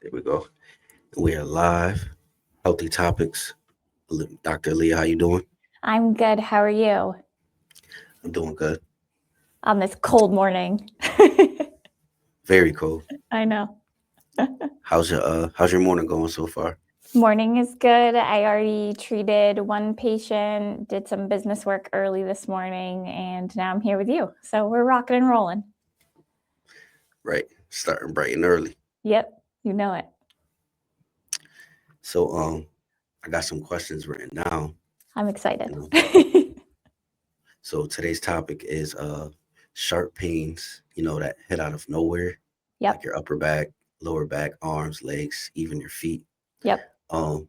There we go. We are live. Healthy topics. Dr. Aliah, how you doing? I'm good. How are you I'm doing good. on this cold morning? Very cold. I know. How's your morning going so far? Morning is good. I already treated one patient, did some business work early this morning, and now I'm here with you. So we're rocking and rolling. Right. Starting bright and early. Yep, you know it. So I got some questions written down. I'm excited. You know. So today's topic is sharp pains, that hit out of nowhere. Yep. Like your upper back, lower back, arms, legs, even your feet. Yep. Um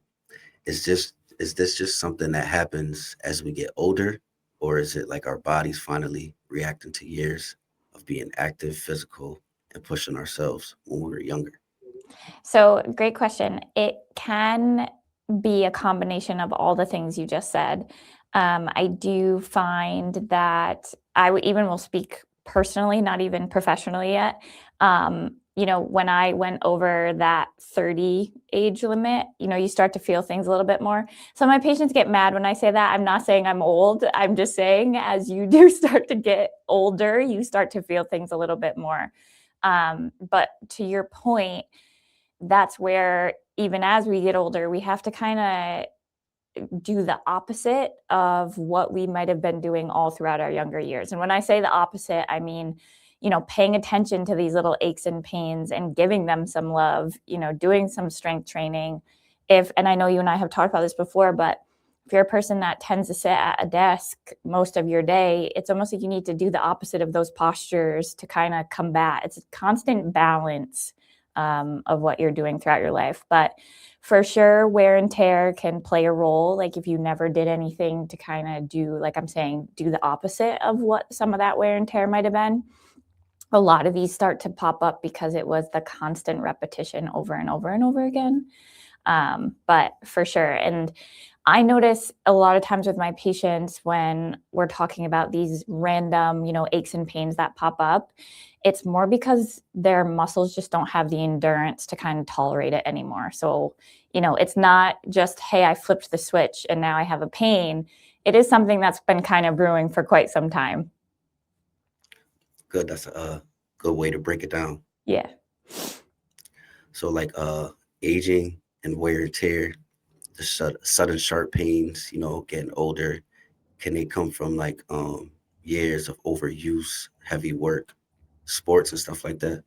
is this just something that happens as we get older, or is it like our bodies finally reacting to years of being active, physical, and pushing ourselves when we were younger? So, great question. It can be a combination of all the things you just said. I do find that even will speak personally, not even professionally yet. When I went over that 30 age limit, you start to feel things a little bit more. So my patients get mad when I say that. I'm not saying I'm old. I'm just saying as you do start to get older, you start to feel things a little bit more. But to your point, that's where even as we get older, we have to kind of do the opposite of what we might have been doing all throughout our younger years. And when I say the opposite, I mean, paying attention to these little aches and pains and giving them some love, doing some strength training. And I know you and I have talked about this before, but if you're a person that tends to sit at a desk most of your day, it's almost like you need to do the opposite of those postures to kind of combat. It's a constant balance of what you're doing throughout your life. But for sure, wear and tear can play a role. Like if you never did anything to kind of do, like I'm saying, do the opposite of what some of that wear and tear might have been, a lot of these start to pop up because it was the constant repetition over and over and over again. But for sure. And I notice a lot of times with my patients when we're talking about these random, aches and pains that pop up, it's more because their muscles just don't have the endurance to kind of tolerate it anymore. So, it's not just, hey, I flipped the switch and now I have a pain. It is something that's been kind of brewing for quite some time. Good. That's a good way to break it down. Yeah. So like aging and wear and tear, the sudden sharp pains, getting older, can they come from like years of overuse, heavy work, sports and stuff like that?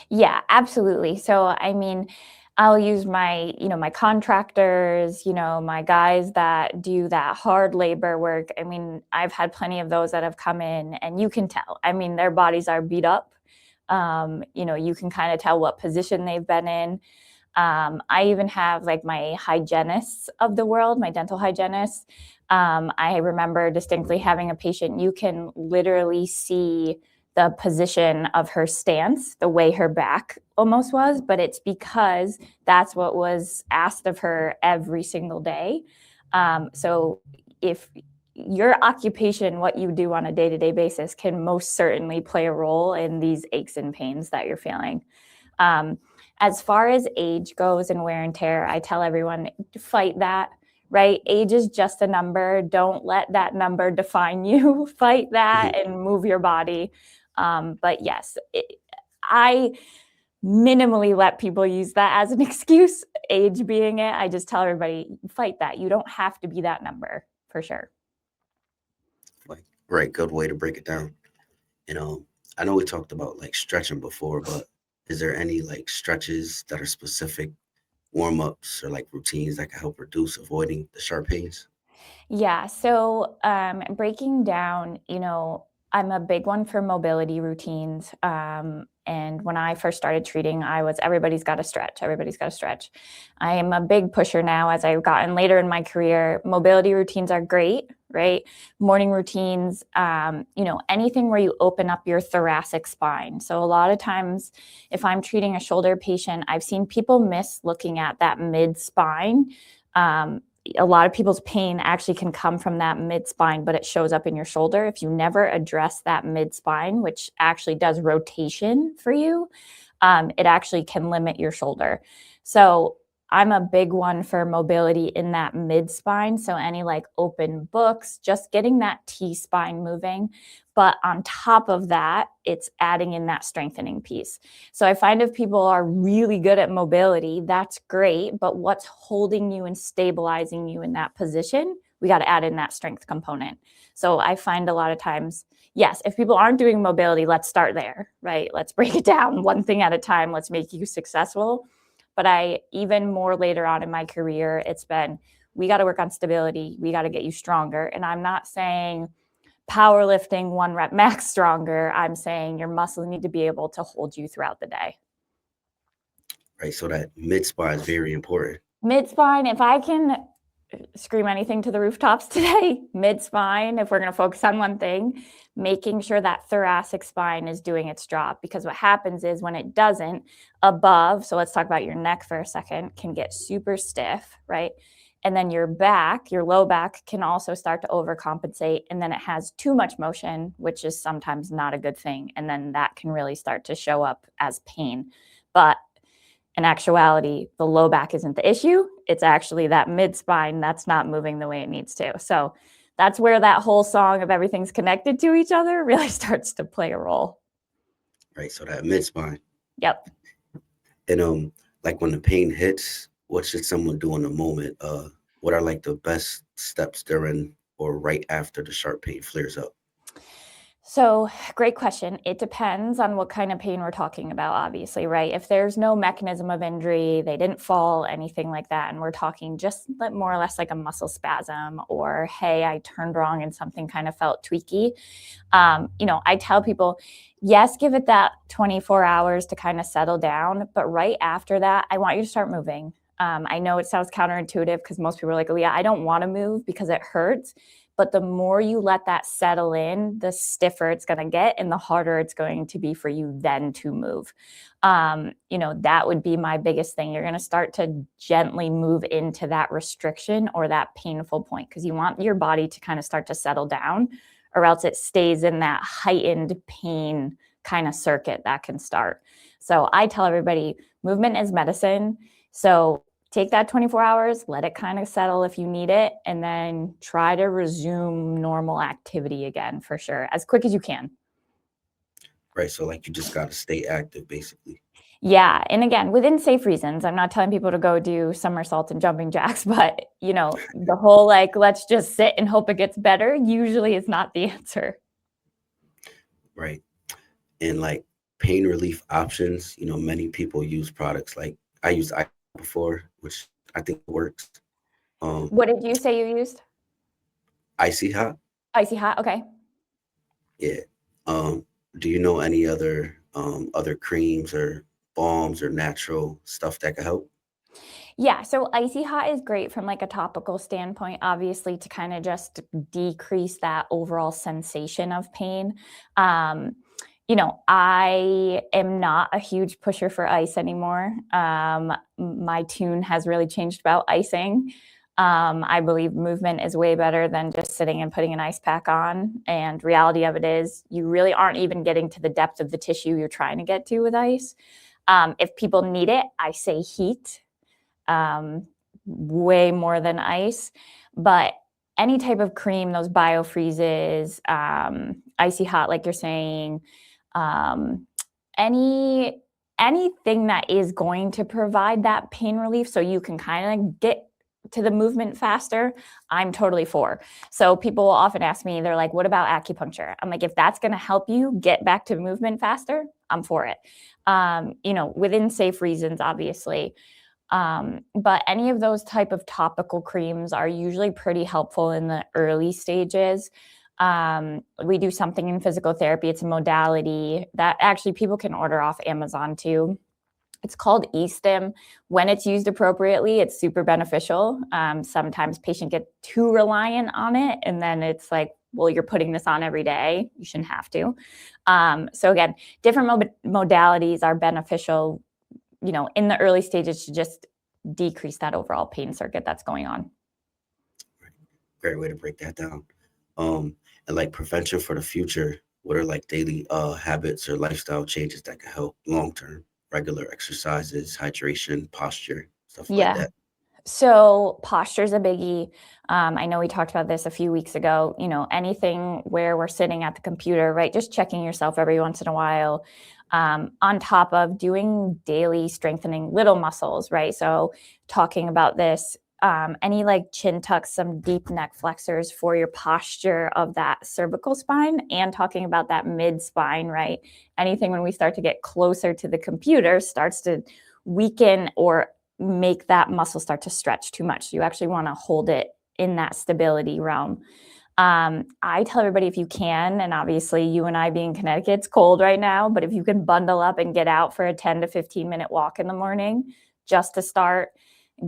Yeah, absolutely. So, I mean, I'll use my contractors, my guys that do that hard labor work. I mean, I've had plenty of those that have come in and you can tell. I mean, their bodies are beat up. You can kind of tell what position they've been in. I even have like my hygienists of the world, my dental hygienists. I remember distinctly having a patient, you can literally see the position of her stance, the way her back almost was, but it's because that's what was asked of her every single day. So if your occupation, what you do on a day-to-day basis, can most certainly play a role in these aches and pains that you're feeling. As far as age goes and wear and tear, I tell everyone to fight that, right? Age is just a number. Don't let that number define you. Fight that and move your body. But yes, I minimally let people use that as an excuse, age being it. I just tell everybody, fight that. You don't have to be that number, for sure. Right, good way to break it down. I know we talked about like stretching before, but is there any like stretches that are specific, warm ups or like routines that can help reduce avoiding the sharp pains? Yeah. So breaking down, I'm a big one for mobility routines. And when I first started treating, everybody's got to stretch. Everybody's got to stretch. I am a big pusher now as I've gotten later in my career. Mobility routines are great, right? Morning routines, anything where you open up your thoracic spine. So a lot of times if I'm treating a shoulder patient, I've seen people miss looking at that mid spine. A lot of people's pain actually can come from that mid spine, but it shows up in your shoulder. If you never address that mid spine, which actually does rotation for you, it actually can limit your shoulder. So I'm a big one for mobility in that mid spine. So any like open books, just getting that T spine moving. But on top of that, it's adding in that strengthening piece. So I find if people are really good at mobility, that's great. But what's holding you and stabilizing you in that position? We got to add in that strength component. So I find a lot of times, yes, if people aren't doing mobility, let's start there, right? Let's break it down one thing at a time. Let's make you successful. But I, even more later on in my career, it's been, we got to work on stability. We got to get you stronger. And I'm not saying powerlifting 1 rep max stronger. I'm saying your muscles need to be able to hold you throughout the day. Right. So that mid spine is very important. Mid spine, if I can scream anything to the rooftops today, mid spine, if we're going to focus on one thing, making sure that thoracic spine is doing its job. Because what happens is when it doesn't, above, so let's talk about your neck for a second, can get super stiff, right? And then your back, your low back, can also start to overcompensate. And then it has too much motion, which is sometimes not a good thing. And then that can really start to show up as pain. But in actuality, the low back isn't the issue. It's actually that mid spine that's not moving the way it needs to. So that's where that whole song of everything's connected to each other really starts to play a role. Right. So that mid spine. Yep. And like when the pain hits, what should someone do in the moment? What are like the best steps during or right after the sharp pain flares up? So, great question. It depends on what kind of pain we're talking about, obviously, right? If there's no mechanism of injury, they didn't fall, anything like that, and we're talking just more or less like a muscle spasm, or hey, I turned wrong and something kind of felt tweaky. I tell people, yes, give it that 24 hours to kind of settle down, but right after that, I want you to start moving. I know it sounds counterintuitive because most people are like, Aliah, I don't want to move because it hurts. But the more you let that settle in, the stiffer it's going to get and the harder it's going to be for you then to move. That would be my biggest thing. You're going to start to gently move into that restriction or that painful point because you want your body to kind of start to settle down, or else it stays in that heightened pain kind of circuit that can start. So I tell everybody, movement is medicine. So take that 24 hours, let it kind of settle if you need it, and then try to resume normal activity again for sure, as quick as you can. Right. So like you just got to stay active, basically. Yeah. And again, within safe reasons, I'm not telling people to go do somersaults and jumping jacks, but the whole like, let's just sit and hope it gets better usually is not the answer. Right. And like pain relief options, many people use products like I used before, which I think works. What did you say you used? Icy hot. Icy hot. Okay. Yeah. Do you know any other creams or balms or natural stuff that could help? Yeah, so icy hot is great from like a topical standpoint, obviously, to kind of just decrease that overall sensation of pain. I am not a huge pusher for ice anymore. My tune has really changed about icing. I believe movement is way better than just sitting and putting an ice pack on. And reality of it is, you really aren't even getting to the depth of the tissue you're trying to get to with ice. If people need it, I say heat way more than ice. But any type of cream, those biofreezes, icy hot, like you're saying, any anything that is going to provide that pain relief so you can kind of get to the movement faster, I'm totally for. So people will often ask me, they're like, what about acupuncture? I'm like, if that's going to help you get back to movement faster, I'm for it. Within safe reasons, obviously. But any of those type of topical creams are usually pretty helpful in the early stages. We do something in physical therapy. It's a modality that actually people can order off Amazon too. It's called e-stim. When it's used appropriately, it's super beneficial. Sometimes patients get too reliant on it, and then it's like, well, you're putting this on every day. You shouldn't have to. So again, different modalities are beneficial, in the early stages to just decrease that overall pain circuit that's going on. Great way to break that down. And like prevention for the future, what are like daily habits or lifestyle changes that can help long term? regular exercises, hydration, posture, stuff like Yeah. that? So posture is a biggie. I know we talked about this a few weeks ago. Anything where we're sitting at the computer, right? Just checking yourself every once in a while. On top of doing daily strengthening little muscles, right? So talking about this, any like chin tucks, some deep neck flexors for your posture of that cervical spine, and talking about that mid spine, right? Anything when we start to get closer to the computer starts to weaken or make that muscle start to stretch too much. You actually want to hold it in that stability realm. I tell everybody, if you can, and obviously you and I being in Connecticut, it's cold right now, but if you can bundle up and get out for a 10 to 15-minute walk in the morning just to start,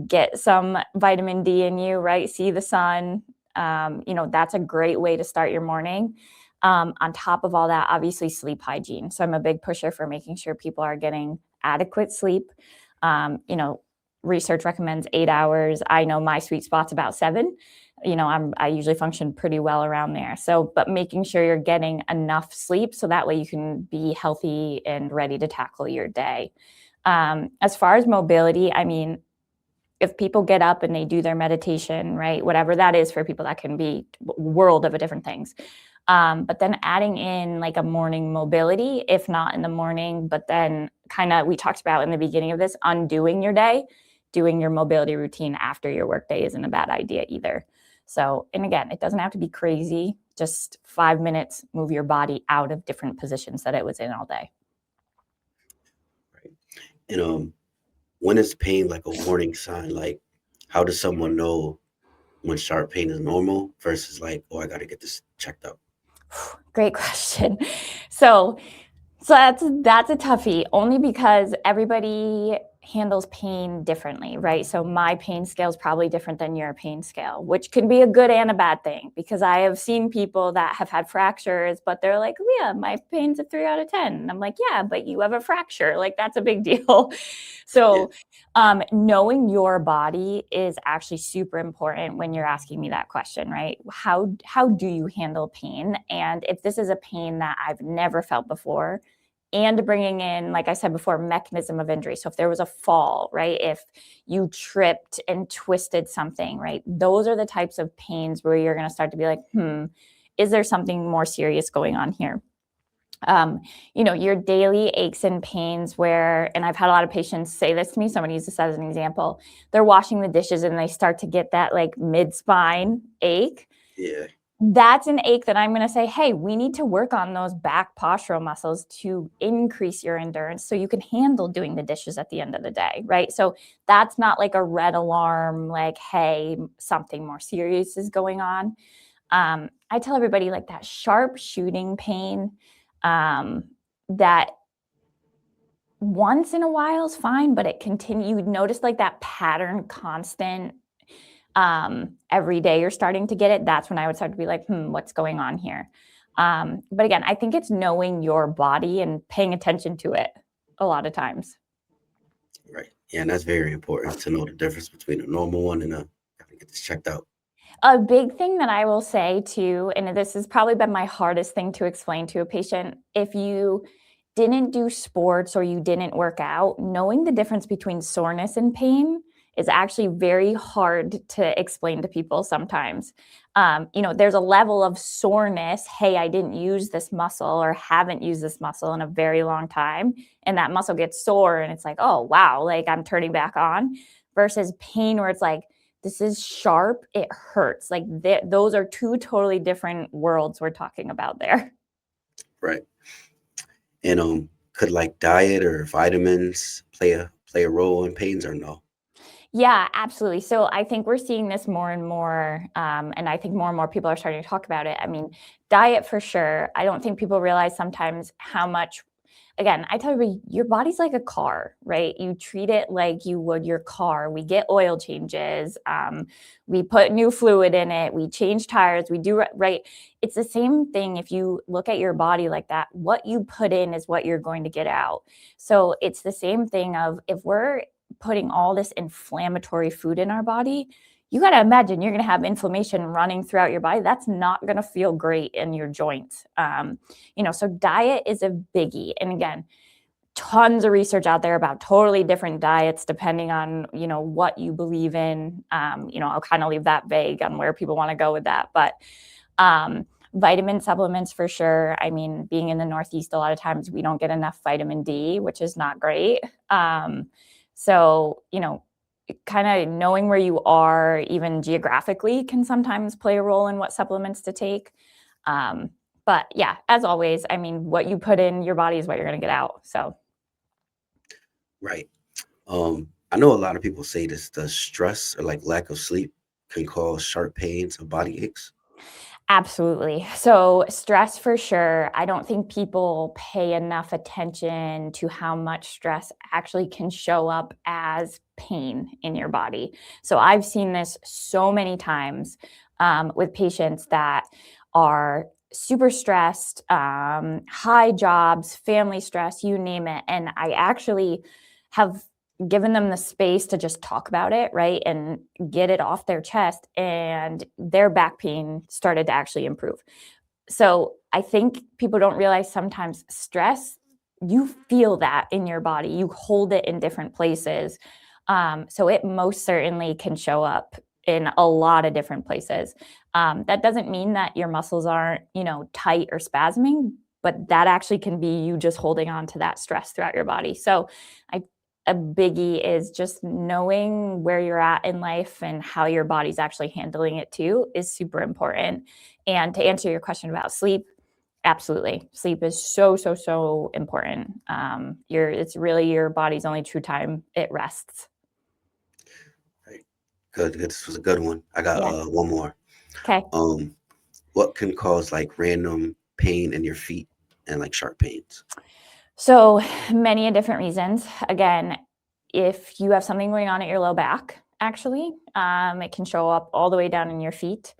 get some vitamin D in you, right? See the sun. That's a great way to start your morning. On top of all that, obviously sleep hygiene. So I'm a big pusher for making sure people are getting adequate sleep. Um, you know, Research recommends 8 hours. I know my sweet spot's about 7. I usually function pretty well around there. So, but making sure you're getting enough sleep so that way you can be healthy and ready to tackle your day. As far as mobility, I mean, if people get up and they do their meditation, right, whatever that is for people, that can be a world of different things. But then adding in like a morning mobility, if not in the morning, but then kind of we talked about in the beginning of this, undoing your day, doing your mobility routine after your workday isn't a bad idea either. So, and again, it doesn't have to be crazy, just 5 minutes, move your body out of different positions that it was in all day. Right. And when is pain like a warning sign? Like, how does someone know when sharp pain is normal versus like, oh, I got to get this checked out? Great question. So that's a toughie, only because everybody handles pain differently, right? So my pain scale is probably different than your pain scale, which can be a good and a bad thing, because I have seen people that have had fractures, but they're like, oh, yeah, my pain's a 3 out of 10. And I'm like, yeah, but you have a fracture. Like, that's a big deal. Yeah. So knowing your body is actually super important when you're asking me that question, right? How do you handle pain? And if this is a pain that I've never felt before, and bringing in, like I said before, mechanism of injury. So if there was a fall, right? If you tripped and twisted something, right? Those are the types of pains where you're going to start to be like, is there something more serious going on here? Your daily aches and pains where, and I've had a lot of patients say this to me, somebody uses this as an example, they're washing the dishes and they start to get that like mid-spine ache. Yeah. That's an ache that I'm going to say, hey, we need to work on those back postural muscles to increase your endurance so you can handle doing the dishes at the end of the day, right? So that's not like a red alarm, like, hey, something more serious is going on. I tell everybody like that sharp shooting pain, that once in a while is fine, but it continue. You notice like that pattern constant, every day you're starting to get it. That's when I would start to be like, what's going on here? But again, I think it's knowing your body and paying attention to it a lot of times. Right. Yeah, and that's very important to know the difference between a normal one and a got to get this checked out. A big thing that I will say too, and this has probably been my hardest thing to explain to a patient, if you didn't do sports or you didn't work out, knowing the difference between soreness and pain is actually very hard to explain to people sometimes. There's a level of soreness. Hey, I didn't use this muscle or haven't used this muscle in a very long time. And that muscle gets sore and it's like, oh, wow, like I'm turning back on, versus pain where it's like, this is sharp, it hurts. Like those are two totally different worlds we're talking about there. Right. And could like diet or vitamins play a role in pains or no? Yeah, absolutely. So I think we're seeing this more and more, and I think more and more people are starting to talk about it. I mean, diet for sure. I don't think people realize sometimes how much. Again, I tell everybody, your body's like a car, right? You treat it like you would your car. We get oil changes, we put new fluid in it, we change tires, we do right. It's the same thing if you look at your body like that. What you put in is what you're going to get out. So it's the same thing of if we're putting all this inflammatory food in our body, you got to imagine you're going to have inflammation running throughout your body. That's not going to feel great in your joints. So diet is a biggie. And again, tons of research out there about totally different diets depending on, what you believe in. I'll kind of leave that vague on where people want to go with that. But vitamin supplements for sure. I mean, being in the Northeast, a lot of times we don't get enough vitamin D, which is not great. So, kind of knowing where you are, even geographically, can sometimes play a role in what supplements to take. But yeah, as always, I mean, what you put in your body is what you're going to get out. So, Right. I know a lot of people say this, the stress or like lack of sleep can cause sharp pains or body aches. absolutely. So, stress for sure. I don't think people pay enough attention to how much stress actually can show up as pain in your body. So, I've seen this so many times with patients that are super stressed, high jobs, family stress, you name it. And I actually have given them the space to just talk about it, right? And get it off their chest. And their back pain started to actually improve. So I think people don't realize sometimes stress, you feel that in your body, you hold it in different places. So it most certainly can show up in a lot of different places. That doesn't mean that your muscles aren't, tight or spasming, but that actually can be you just holding on to that stress throughout your body. So I a biggie is just knowing where you're at in life and how your body's actually handling it too is super important. And to answer your question about sleep, absolutely. Sleep is so, so, so important. It's really your body's only true time it rests. Right. Good, good. This was a good one. I got Yeah. one more. Okay. Um, what can cause like random pain in your feet and like sharp pains? So many different reasons. Again, if you have something going on at your low back, actually, it can show up all the way down in your feet.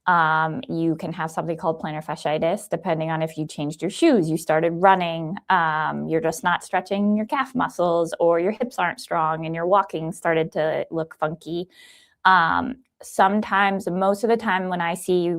You can have something called plantar fasciitis, depending on if you changed your shoes, you started running, you're just not stretching your calf muscles, or your hips aren't strong and your walking started to look funky. Sometimes, most of the time, when I see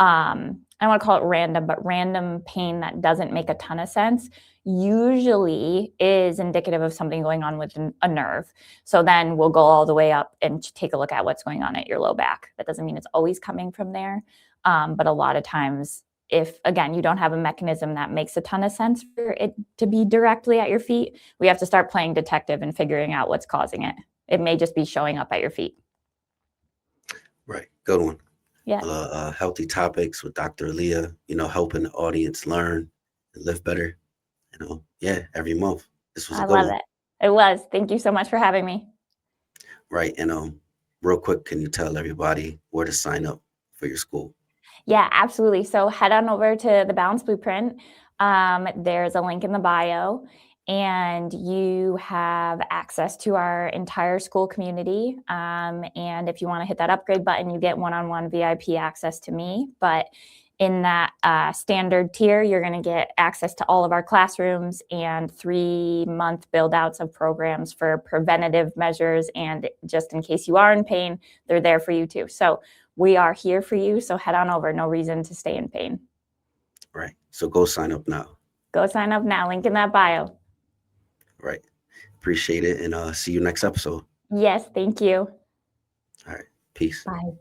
I don't want to call it random, but random pain that doesn't make a ton of sense usually is indicative of something going on with a nerve. So then we'll go all the way up and take a look at what's going on at your low back. That doesn't mean it's always coming from there. But a lot of times, if again, you don't have a mechanism that makes a ton of sense for it to be directly at your feet, we have to start playing detective and figuring out what's causing it. It may just be showing up at your feet. Right. Good one. Yeah. Healthy topics with Dr. Aliah, helping the audience learn and live better, yeah, every month. This was a I good love one. it. It was. Thank you so much for having me. Right. And real quick, can you tell everybody where to sign up for your school? Yeah, absolutely. So head on over to the Balance Blueprint. There's a link in the bio, and you have access to our entire school community. And if you want to hit that upgrade button, you get one-on-one VIP access to me. But in that standard tier, you're going to get access to all of our classrooms and 3-month build outs of programs for preventative measures. And just in case you are in pain, they're there for you too. So we are here for you. So head on over. No reason to stay in pain. Right. So go sign up now. Go sign up now. Link in that bio. Right. Appreciate it. And see you next episode. Yes, thank you. All right. Peace. Bye.